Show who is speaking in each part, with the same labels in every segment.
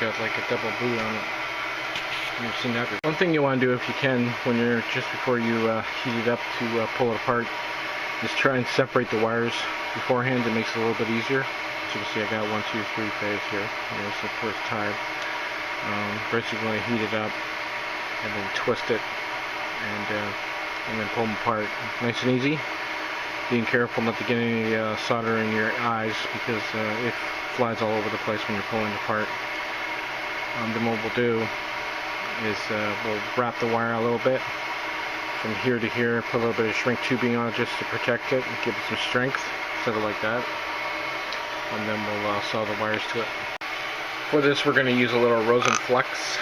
Speaker 1: got like a double boot on it. You've seen that before. One thing you want to do if you can, when you're just before you heat it up to pull it apart, is try and separate the wires beforehand. It makes it a little bit easier. As you can see, I got 1, 2, 3 phase here. Here's the first tie. Basically, going to heat it up and then twist it and then pull them apart. Nice and easy. Being careful not to get any solder in your eyes, because it flies all over the place when you're pulling apart. Then what we'll do is we'll wrap the wire a little bit from here to here, put a little bit of shrink tubing on it just to protect it and give it some strength, set it like that, and then we'll saw the wires to it. For this, we're going to use a little rosin flex.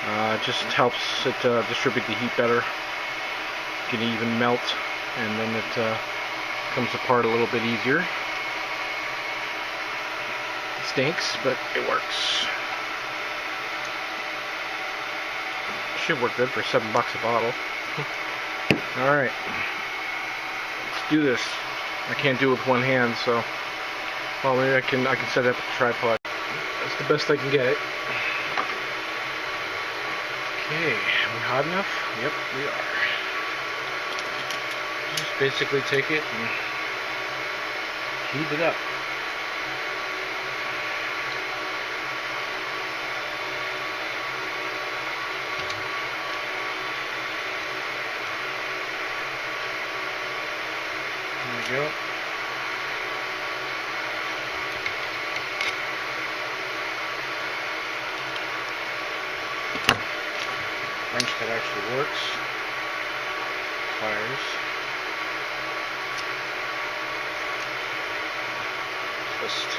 Speaker 1: It just helps it distribute the heat better, get an even melt, and then it comes apart a little bit easier. It stinks, but it works. Should work good for $7 a bottle. Alright, let's do this. I can't do it with one hand, so well, maybe I can set it up with a tripod. That's the best I can get it. Okay, are we hot enough? Yep, we are. Just basically take it and heat it up. There we go. Wrench that actually works. Pliers. Twist.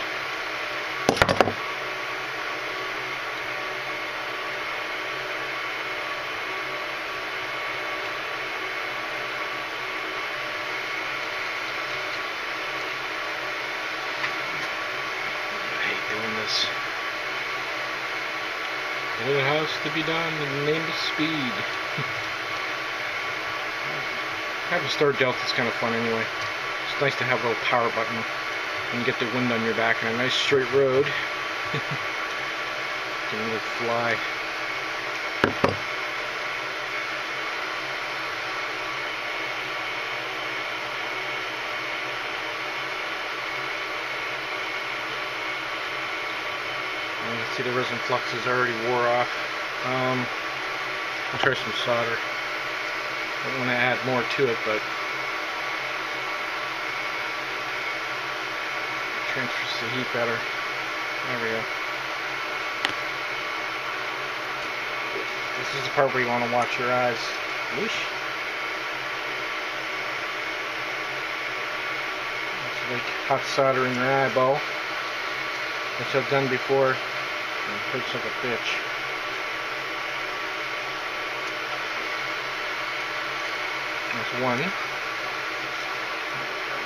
Speaker 1: It has to be done in the name of speed. Having star delta is kind of fun anyway. It's nice to have a little power button and get the wind on your back on a nice straight road. Can really fly. You can see the resin flux is already wore off. I'll try some solder. I don't want to add more to it, but it transfers the heat better. There we go. This is the part where you want to watch your eyes. Whoosh. It's like hot solder in your eyeball, which I've done before. It hurts like a bitch. There's one.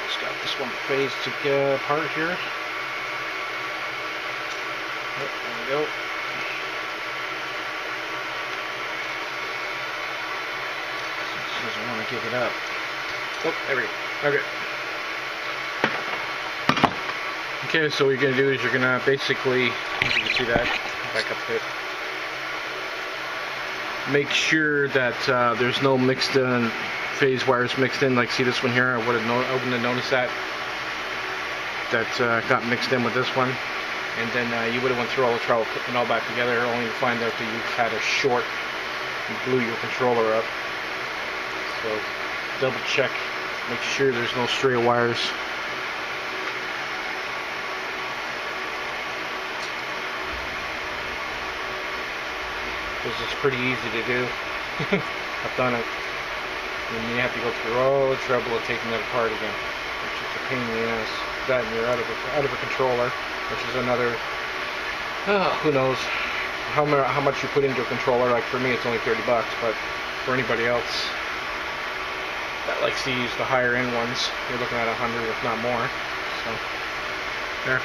Speaker 1: Just got this one phase to get apart here. Oh, there we go. Doesn't want to give it up. Oh, there we go. Okay. Okay, so what you're going to do is you're going to basically, you can see that, back up a bit. Make sure that there's no mixed in phase wires mixed in. Like, see this one here? I wouldn't have noticed that. That got mixed in with this one. And then you would have went through all the trouble putting it all back together, only to find out that you had a short and blew your controller up. So double check, make sure there's no stray wires. Because it's pretty easy to do. I've done it. And you have to go through all the trouble of taking that apart again, which is a pain in the ass. That and you're out of a controller, which is another. Who knows how much you put into a controller? Like for me, it's only $30, but for anybody else that likes to use the higher end ones, you're looking at 100, if not more. So there.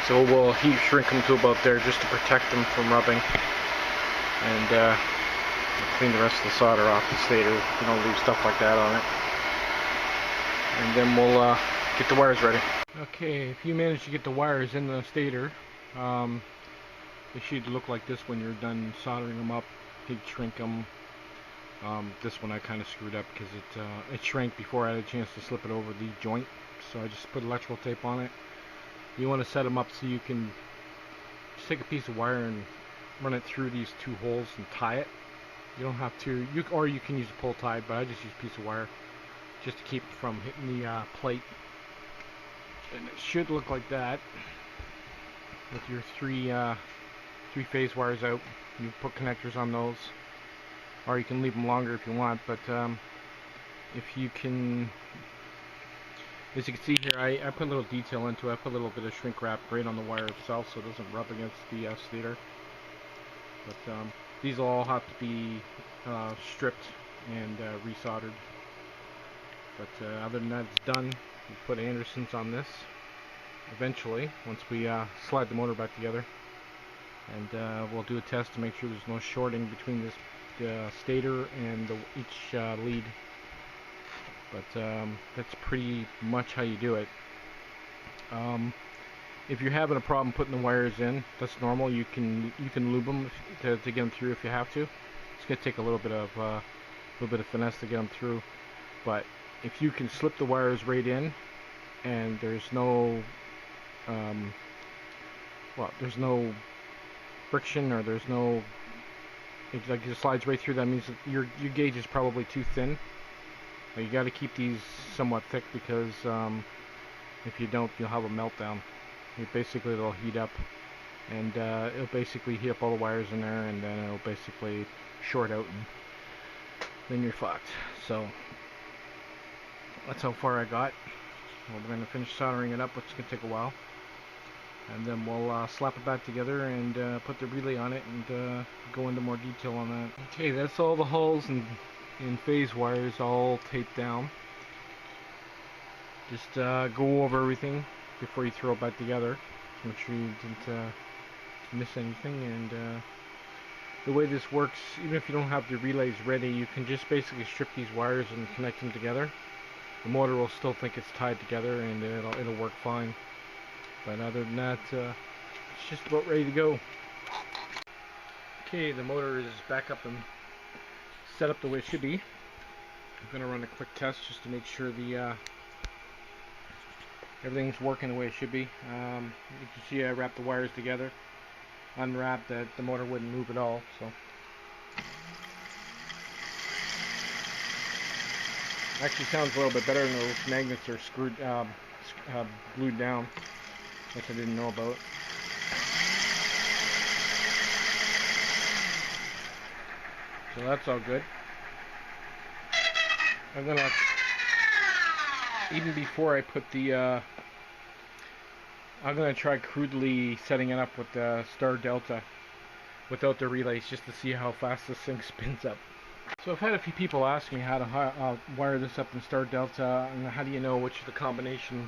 Speaker 1: So we'll heat shrink them to about there just to protect them from rubbing, and clean the rest of the solder off this later. We don't leave stuff like that on it. And then we'll get the wires ready. Okay, if you manage to get the wires in the stator, they should look like this when you're done soldering them up. Heat shrink them. This one I kind of screwed up because it shrank before I had a chance to slip it over the joint, so I just put electrical tape on it. You want to set them up so you can just take a piece of wire and run it through these two holes and tie it. You don't have to, or you can use a pull tie, but I just use a piece of wire just to keep it from hitting the plate. And it should look like that with your three-phase wires out. You put connectors on those, or you can leave them longer if you want. But if you can, as you can see here, I put a little detail into it. I put a little bit of shrink wrap right on the wire itself so it doesn't rub against the stator. But these will all have to be stripped and resoldered. But other than that, it's done. We put Andersons on this eventually once we slide the motor back together, and we'll do a test to make sure there's no shorting between the stator and each lead. But that's pretty much how you do it. If you're having a problem putting the wires in, that's normal. You can lube them to get them through if you have to. It's gonna take a little bit of finesse to get them through, but if you can slip the wires right in and there's no there's no friction, or there's no, it like it slides right through, that means that your gauge is probably too thin. You got to keep these somewhat thick, because if you don't, you'll have a meltdown. Basically, they'll heat up, and it'll basically heat up all the wires in there, and then it'll basically short out, and then you're fucked. So that's how far I got. Well, we're going to finish soldering it up, which is going to take a while, and then we'll slap it back together and put the relay on it, and go into more detail on that. Okay, that's all the hulls and phase wires all taped down. Just go over everything before you throw it back together. Make sure you didn't miss anything. And the way this works, even if you don't have the relays ready, you can just basically strip these wires and connect them together. The motor will still think it's tied together, and it'll work fine. But other than that, it's just about ready to go. Okay, the motor is back up and set up the way it should be. I'm going to run a quick test just to make sure the everything's working the way it should be. You can see I wrapped the wires together, unwrapped, that the motor wouldn't move at all. So actually sounds a little bit better than those magnets are screwed, glued down, which I didn't know about. So that's all good. I'm gonna, even before I put the, I'm gonna try crudely setting it up with the star delta without the relays, just to see how fast this thing spins up. So I've had a few people ask me how to wire this up in star delta, and how do you know which is the combination,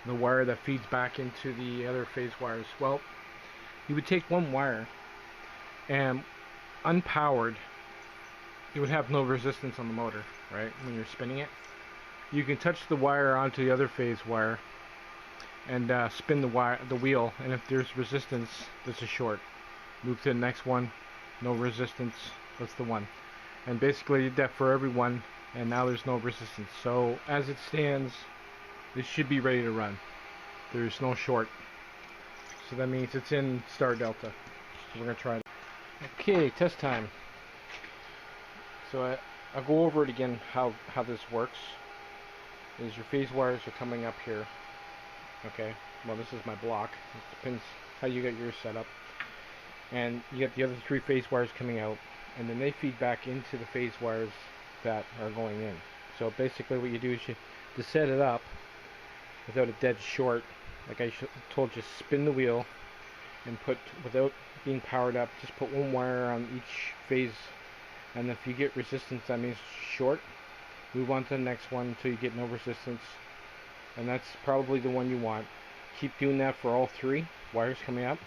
Speaker 1: the wire that feeds back into the other phase wires. Well, you would take one wire, and unpowered, it would have no resistance on the motor, right, when you're spinning it. You can touch the wire onto the other phase wire and spin the wheel, and if there's resistance, that's a short. Move to the next one, no resistance, that's the one. And basically did that for everyone, and now there's no resistance. So as it stands, this should be ready to run. There's no short. So that means it's in star delta. So we're going to try it. Okay, test time. So I'll go over it again, how this works. Is your phase wires are coming up here. Okay, well, this is my block. It depends how you get yours set up. And you get the other three phase wires coming out, and then they feed back into the phase wires that are going in. So basically what you do is to set it up without a dead short, like I told you, spin the wheel and put, without being powered up, just put one wire on each phase, and if you get resistance, that means short. Move on to the next one until you get no resistance, and that's probably the one you want. Keep doing that for all three wires coming up,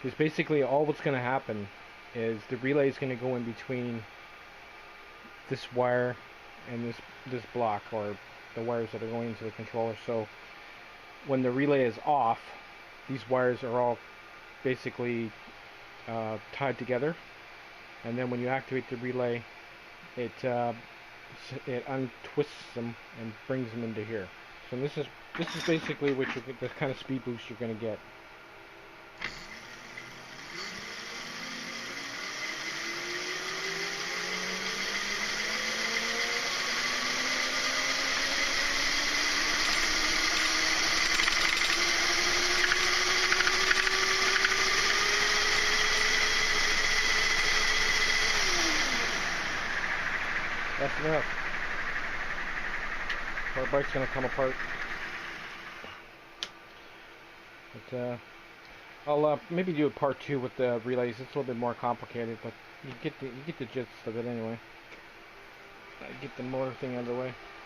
Speaker 1: because basically all what's going to happen is the relay is going to go in between this wire and this block, or the wires that are going into the controller. So when the relay is off, these wires are all basically tied together, and then when you activate the relay, it untwists them and brings them into here. So this is basically what you get, the kind of speed boost you're going to get. That's enough. Our bike's going to come apart. But I'll maybe do a part 2 with the relays. It's a little bit more complicated, but you get the gist of it anyway. Get the motor thing underway.